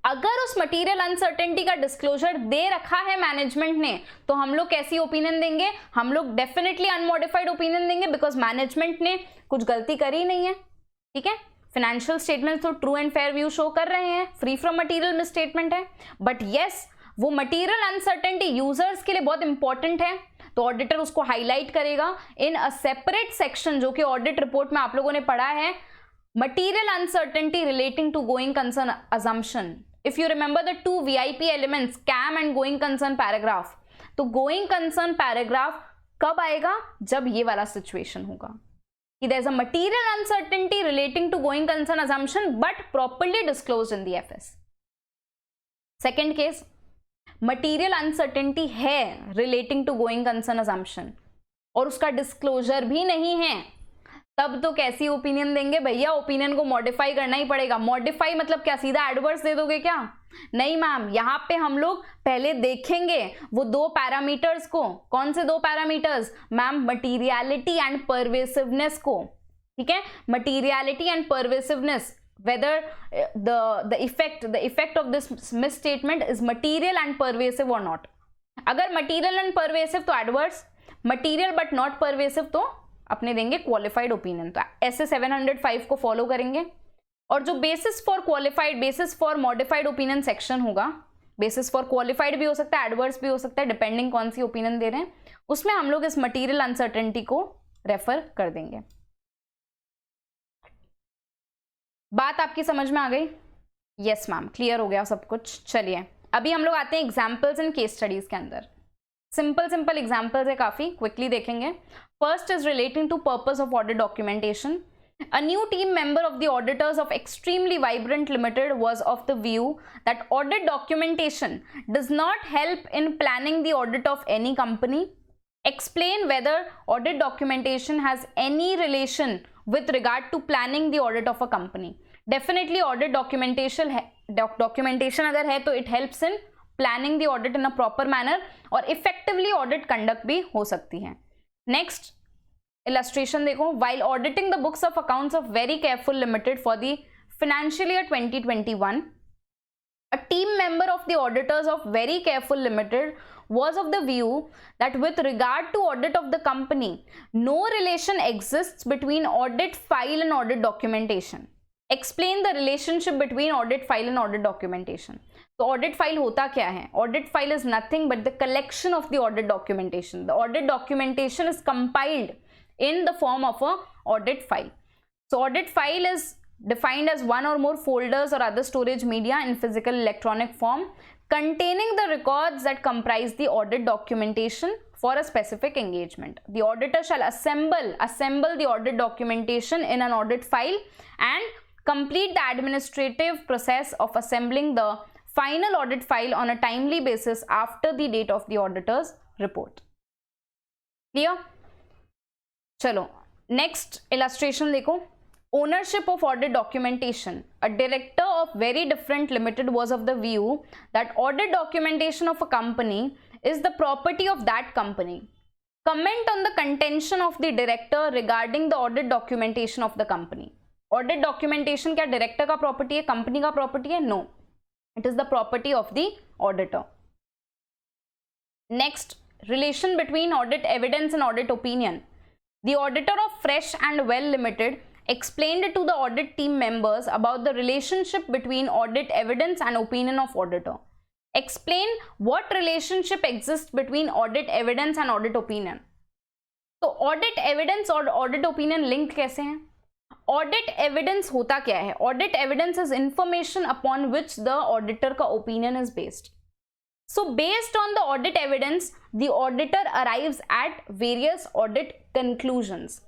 अगर उस मटीरियल अनसर्टेनिटी का डिस्क्लोजर दे रखा है मैनेजमेंट ने, तो हम लोग कैसी ओपिनियन देंगे? हम लोग डेफिनेटली अनमॉडिफाइड ओपिनियन देंगे, बिकॉज मैनेजमेंट ने कुछ गलती करी नहीं है। ठीक है, फाइनेंशियल स्टेटमेंट तो true and fair view show कर रहे हैं, फ्री फ्रॉम मटीरियल मिसस्टेटमेंट है, बट यस वो मटीरियल अनसर्टेनिटी यूजर्स के लिए बहुत इंपॉर्टेंट है, तो ऑडिटर उसको हाईलाइट करेगा इन अ सेपरेट सेक्शन, जो कि ऑडिट रिपोर्ट में आप लोगों ने पढ़ा है, material uncertainty relating to going concern assumption. If you remember the 2 VIP elements, CAM and going concern paragraph, तो गोइंग कंसर्न पैराग्राफ कब आएगा? जब ये वाला सिचुएशन होगा कि there is a material uncertainty relating to going concern assumption but properly disclosed in the FS. Second case, material uncertainty है relating to going concern assumption और उसका डिस्क्लोजर भी नहीं है, तब तो कैसी ओपिनियन देंगे भैया? ओपिनियन को मॉडिफाई करना ही पड़ेगा। मॉडिफाई मतलब क्या, सीधा एडवर्स दे दोगे क्या? नहीं मैम, यहाँ पे हम लोग पहले देखेंगे वो दो पैरामीटर्स को. कौन से दो parameters ma'am? Materiality and pervasiveness को. ठीक है, materiality and pervasiveness, whether the effect of this misstatement is material and pervasive or not. अगर material and pervasive तो adverse, material but not pervasive तो अपने देंगे qualified opinion. तो ऐसे 705 को फॉलो करेंगे. और जो basis for qualified, basis for modified opinion section होगा, basis for qualified भी हो सकता है, adverse भी हो सकता है, depending कौन सी opinion दे रहे हैं, उसमें हम लोग इस material uncertainty को रेफर कर देंगे. बात आपकी समझ में आ गई? यस मैम, क्लियर हो गया सब कुछ. चलिए अभी हम लोग आते हैं एग्जाम्पल्स एंड केस स्टडीज के अंदर. सिंपल एग्जाम्पल्स है, काफी क्विकली देखेंगे. First is relating to purpose of audit documentation. A new team member of the auditors of Extremely Vibrant Limited was of the view that audit documentation does not help in planning the audit of any company. Explain whether audit documentation has any relation with regard to planning the audit of a company. Definitely audit documentation अगर है तो it helps in planning the audit in a proper manner और effectively audit conduct भी हो सकती है. Next illustration देखो. While auditing the books of accounts of Very Careful Limited for the financial year 2021, a team member of the auditors of Very Careful Limited was of the view that with regard to audit of the company, no relation exists between audit file and audit documentation. Explain the relationship between audit file and audit documentation. तो audit file होता क्या है? Audit file is nothing but the collection of the audit documentation. The audit documentation is compiled in the form of a audit file. So audit file is defined as one or more folders or other storage media in physical electronic form containing the records that comprise the audit documentation for a specific engagement. The auditor shall assemble the audit documentation in an audit file and complete the administrative process of assembling the final audit file on a timely basis after the date of the auditor's report. Clear? चलो next illustration देखो. Ownership of audit documentation. A director of Very Different Limited was of the view that audit documentation of a company is the property of that company. Comment on the contention of the director regarding the audit documentation of the company. Audit documentation क्या director का property है, company का property है? No, it is the property of the auditor. Next, relation between audit evidence and audit opinion. The auditor of Fresh and Well Limited explained to the audit team members about the relationship between audit evidence and opinion of auditor. Explain what relationship exists between audit evidence and audit opinion. तो audit evidence और audit opinion linked कैसे हैं? Audit evidence होता क्या है? Audit evidence is information upon which the auditor का opinion is based. So based on the audit evidence, the auditor arrives at various audit conclusions.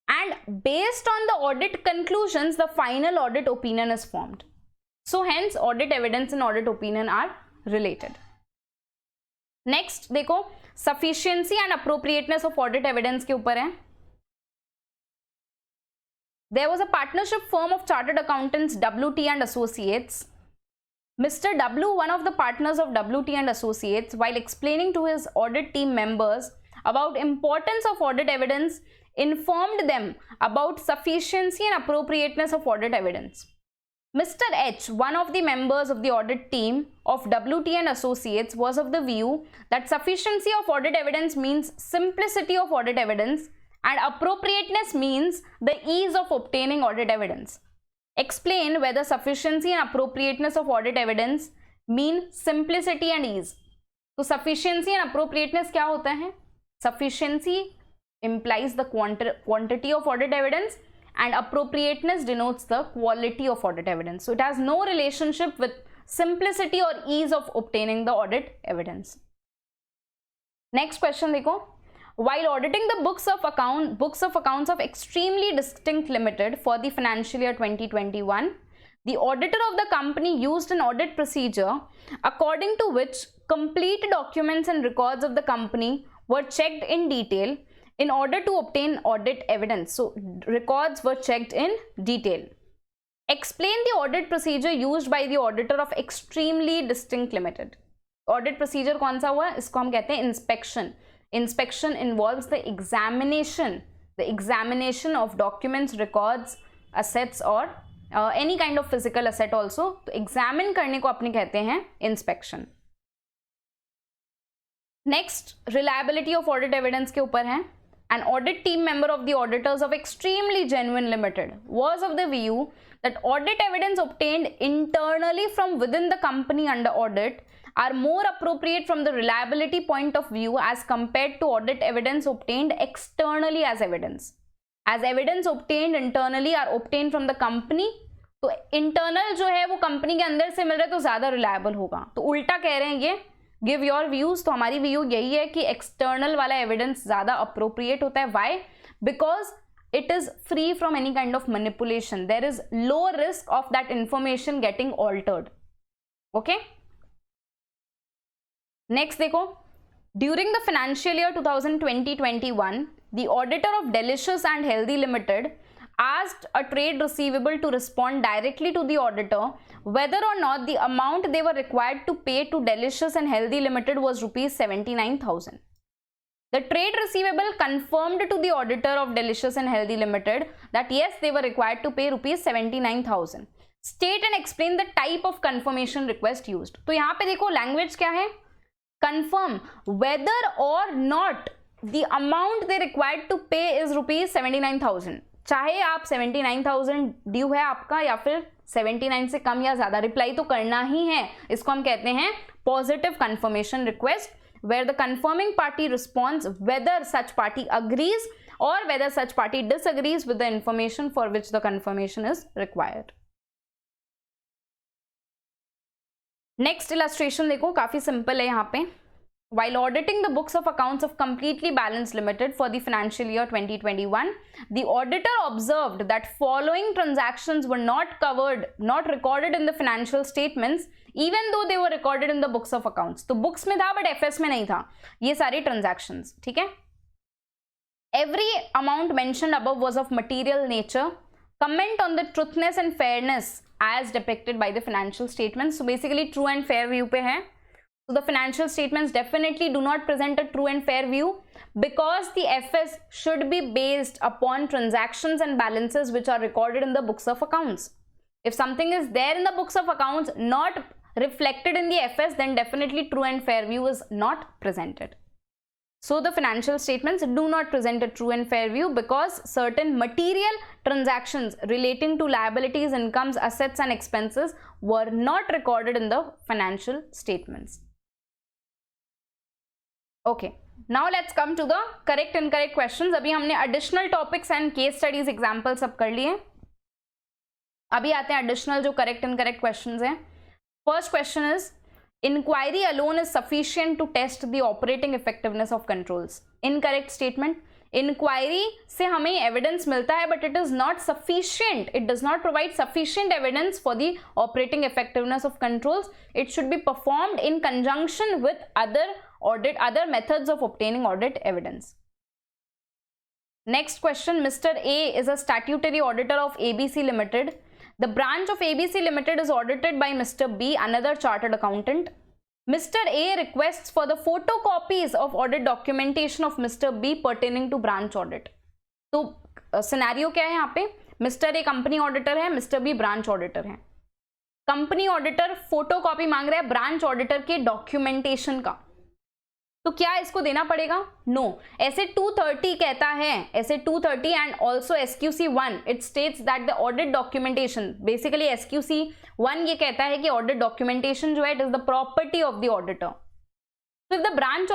And based on the audit conclusions, the final audit opinion is formed. So hence audit evidence and audit opinion are related. Next देखो, sufficiency and appropriateness of audit evidence के ऊपर है. There was a partnership firm of chartered accountants WT and Associates. Mr. W, one of the partners of WT and Associates, while explaining to his audit team members about importance of audit evidence, informed them about sufficiency and appropriateness of audit evidence. Mr. H, one of the members of the audit team of WT and Associates, was of the view that sufficiency of audit evidence means simplicity of audit evidence and appropriateness means the ease of obtaining audit evidence. Explain whether sufficiency and appropriateness of audit evidence mean simplicity and ease. तो sufficiency and appropriateness क्या होता है? Sufficiency implies the quantity of audit evidence and appropriateness denotes the quality of audit evidence. So it has no relationship with simplicity or ease of obtaining the audit evidence. Next question देखो. While auditing the books of accounts of Extremely Distinct Limited for the financial year 2021, the auditor of the company used an audit procedure according to which complete documents and records of the company were checked in detail in order to obtain audit evidence. So records were checked in detail. Explain the audit procedure used by the auditor of Extremely Distinct Limited. Audit procedure कौन सा हुआ? इसको हम कहते हैं inspection. Inspection involves the examination of documents, records, assets or any kind of physical asset also. तो examine करने को अपने कहते हैं inspection. Next, reliability of audit evidence के ऊपर है. An audit team member of the auditors of Extremely Genuine Limited was of the view that audit evidence obtained internally from within the company under audit are more appropriate from the reliability point of view as compared to audit evidence obtained externally as evidence. As evidence obtained internally are obtained from the company, तो internal जो है वो कंपनी के अंदर से मिल रहा है तो ज़्यादा रिलायबल होगा. तो उल्टा कह रहे हैं ये, गिव योर व्यूज. तो हमारी व्यू यही है कि एक्सटर्नल वाला एविडेंस ज़्यादा अप्रोप्रिएट होता है. Why? Because it is free from any kind of manipulation. There is low risk of that information getting altered. Okay? Next देखो, during the financial year 2020-21, the auditor of Delicious and Healthy Limited asked a trade receivable to respond directly to the auditor whether or not the amount they were required to pay to Delicious and Healthy Limited was rupees 79,000. The trade receivable confirmed to the auditor of Delicious and Healthy Limited that yes, they were required to pay rupees 79,000. State and explain the type of confirmation request used. तो यहाँ पे देखो language क्या है? Confirm whether or not the amount they required to pay is rupees 79,000. चाहे आप 79,000 ड्यू है आपका या फिर 79 से कम या ज्यादा, रिप्लाई तो करना ही है. इसको हम कहते हैं positive confirmation request, where the confirming party responds whether such party agrees or whether such party disagrees with the information for which the confirmation is required. Next illustration देखो, काफी simple है यहाँ पे. While auditing the books of accounts of Completely Balanced Limited for the financial year 2021, the auditor observed that following transactions were not recorded in the financial statements, even though they were recorded in the books of accounts. तो books में था but FS में नहीं था ये सारी transactions. ठीक है? Every amount mentioned above was of material nature. Comment on the truthness and fairness as depicted by the financial statements. So basically true and fair view पे है. So the financial statements definitely do not present a true and fair view because the FS should be based upon transactions and balances which are recorded in the books of accounts. If something is there in the books of accounts not reflected in the FS, then definitely true and fair view is not presented. So the financial statements do not present a true and fair view because certain material transactions relating to liabilities, incomes, assets and expenses were not recorded in the financial statements. Okay, now let's come to the correct and incorrect questions. अभी हमने additional topics and case studies examples सब कर लिए. अभी आते हैं additional जो correct and incorrect questions हैं. First question is, inquiry alone is sufficient to test the operating effectiveness of controls. Incorrect statement. Inquiry से हमें evidence मिलता है but it is not sufficient. It does not provide sufficient evidence for the operating effectiveness of controls. It should be performed in conjunction with other methods of obtaining audit evidence. Next question. Mr. A is a statutory auditor of ABC Limited. The branch of ABC Limited is audited by Mr. B, another chartered accountant. Mr. A requests for the photocopies of audit documentation of Mr. B pertaining to branch audit. तो सिनेरियो क्या है यहाँ पे? Mr. A कंपनी ऑडिटर है, Mr. B ब्रांच ऑडिटर है. कंपनी ऑडिटर फोटोकॉपी मांग रहा है ब्रांच ऑडिटर के डॉक्यूमेंटेशन का, तो क्या इसको देना पड़ेगा? नो. ऐसे 230 कहता है, ऐसे 230 and also SQC 1 it states that the audit documentation, basically SQC 1 ये कहता है कि ऑडिट डॉक्यूमेंटेशन जो है it is the property of the auditor. So if the branch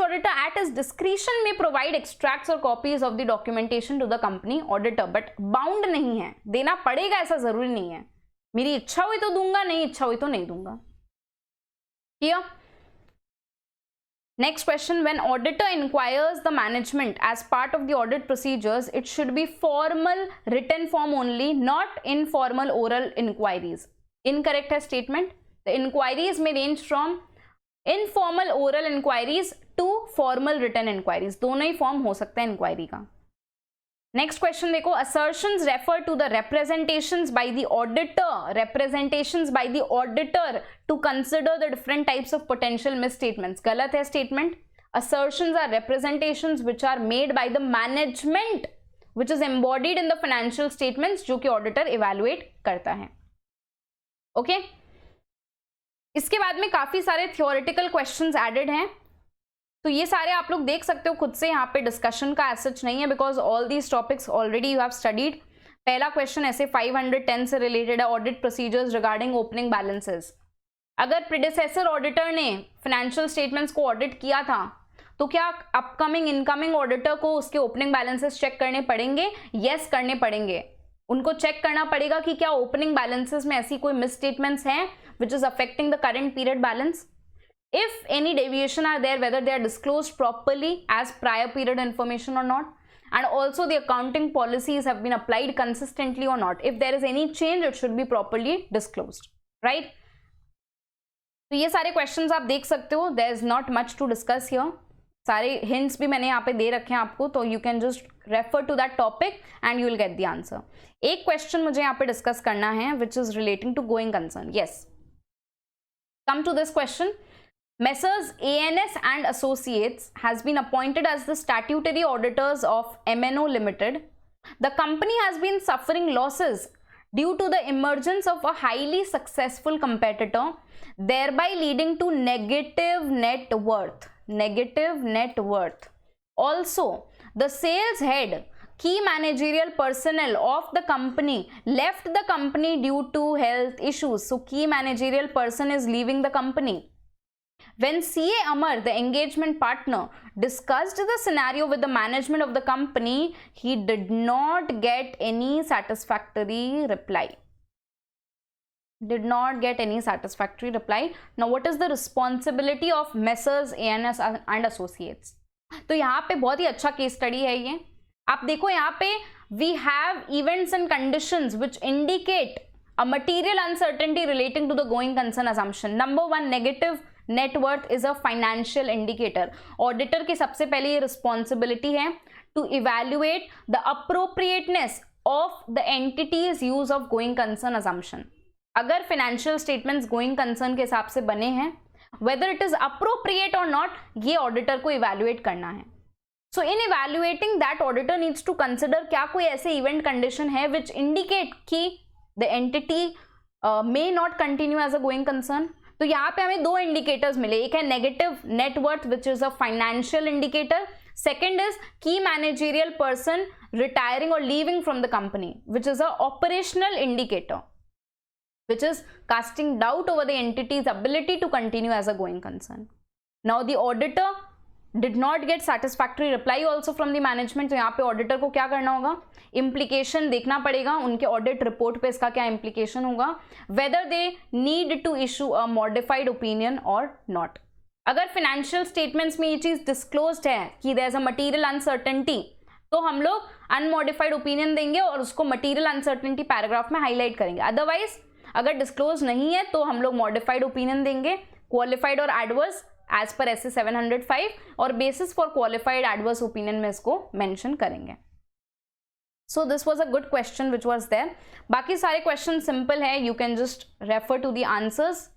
auditor at his discretion may provide extracts or copies of the documentation to the company auditor, but bound नहीं है, देना पड़ेगा ऐसा जरूरी नहीं है. मेरी इच्छा हुई तो दूंगा, नहीं इच्छा हुई तो नहीं दूंगा. Clear? Next question, when auditor inquires the management as part of the audit procedures, it should be formal written form only, not informal oral inquiries. Incorrect है statement. The inquiries may range from informal oral inquiries to formal written inquiries. दोनों ही form हो सकता है inquiry का. नेक्स्ट क्वेश्चन देखो, assertions refer to the representations by the auditor to consider the different types of potential misstatements. गलत है statement. Assertions are representations which are made by the management which is embodied in the financial statements, जो कि ऑडिटर इवेलुएट करता है. ओके इसके बाद में काफी सारे थियोरेटिकल क्वेश्चंस एडेड हैं, तो ये सारे आप लोग देख सकते हो खुद से. यहाँ पे डिस्कशन का एज नहीं है because all these topics already you have studied. पहला क्वेश्चन ऐसे 510 से रिलेटेड है, audit procedures regarding opening balances. अगर प्रीडिसेसर ऑडिटर ने फाइनेंशियल स्टेटमेंट्स को ऑडिट किया था तो क्या अपकमिंग इनकमिंग ऑडिटर को उसके ओपनिंग बैलेंसेस चेक करने पड़ेंगे? यस करने पड़ेंगे. उनको चेक करना पड़ेगा कि क्या ओपनिंग बैलेंसेस में ऐसी कोई मिस स्टेटमेंट्स हैं which is affecting the current period balance. If any deviation are there, whether they are disclosed properly as prior period information or not, and also the accounting policies have been applied consistently or not. If there is any change, it should be properly disclosed, right? तो ये सारे questions आप देख सकते हो. There is not much to discuss here. सारे hints भी मैंने यहाँ पे दे रखे हैं आपको, तो you can just refer to that topic and you will get the answer. एक question मुझे यहाँ पे discuss करना है which is relating to going concern. Yes. Come to this question. Messrs. ANS and Associates has been appointed as the statutory auditors of MNO Limited. The company has been suffering losses due to the emergence of a highly successful competitor, thereby leading to negative net worth. Negative net worth. Also, the sales head, key managerial personnel of the company left the company due to health issues. So, key managerial person is leaving the company. When CA Amar, the engagement partner, discussed the scenario with the management of the company, he did not get any satisfactory reply. Did not get any satisfactory reply. Now, what is the responsibility of Messrs. ANS and Associates? तो यहाँ पे बहुत ही अच्छा केस स्टडी है ये. आप देखो यहाँ पे we have events and conditions which indicate a material uncertainty relating to the going concern assumption. Number one, negative net worth is a financial indicator. Auditor की सबसे पहले ये रिस्पॉन्सिबिलिटी है to evaluate the appropriateness of the entity's use of going concern assumption. अगर फाइनेंशियल स्टेटमेंट्स गोइंग कंसर्न के हिसाब से बने हैं, वेदर इट इज अप्रोप्रिएट और नॉट, ये ऑडिटर को इवेल्युएट करना है. So in evaluating that auditor needs to consider क्या कोई ऐसे इवेंट कंडीशन है विच इंडिकेट कि the entity may not continue as a going concern. तो यहाँ पे हमें दो इंडिकेटर्स मिले. एक है negative net worth which is a financial indicator. Second is key managerial person retiring और leaving from the company which is a operational indicator which is casting doubt over the entity's ability to continue as a going concern. Now the auditor did not get satisfactory reply also from the management. तो यहाँ पे ऑडिटर को क्या करना होगा? इम्प्लीकेशन देखना पड़ेगा, उनके ऑडिट रिपोर्ट पे इसका क्या इम्प्लीकेशन होगा, whether they need to issue a modified opinion और नॉट. अगर फाइनेंशियल स्टेटमेंट्स में ये चीज डिस्क्लोज्ड है कि there is a material uncertainty, तो हम लोग अनमॉडिफाइड ओपिनियन देंगे और उसको मटीरियल अनसर्टेनिटी पैराग्राफ में हाईलाइट करेंगे. अदरवाइज अगर डिस्क्लोज नहीं है तो हम लोग मॉडिफाइड ओपिनियन देंगे, क्वालिफाइड और एडवर्स एज पर एस 705 और basis for qualified adverse opinion में इसको मेंशन करेंगे. सो this was a good question which was there. बाकी सारे क्वेश्चन सिंपल है, you can just refer to the answers.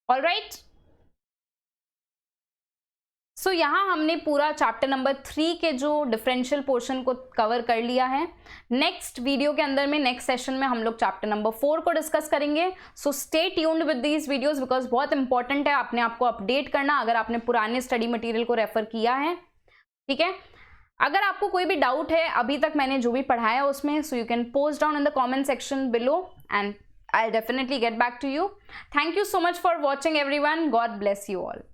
Alright, so यहाँ हमने पूरा चैप्टर नंबर 3 के जो डिफरेंशियल पोर्शन को कवर कर लिया है. नेक्स्ट वीडियो के अंदर में नेक्स्ट सेशन में हम लोग चैप्टर नंबर 4 को डिस्कस करेंगे. So stay tuned with these videos because बहुत इंपॉर्टेंट है अपने आप को अपडेट करना अगर आपने पुराने स्टडी मटेरियल को रेफर किया है. ठीक है, अगर आपको कोई भी डाउट है अभी तक मैंने जो भी पढ़ाया उसमें, so you can post down in the comment section below and I'll definitely get back to you. Thank you so much for watching everyone. God bless you all.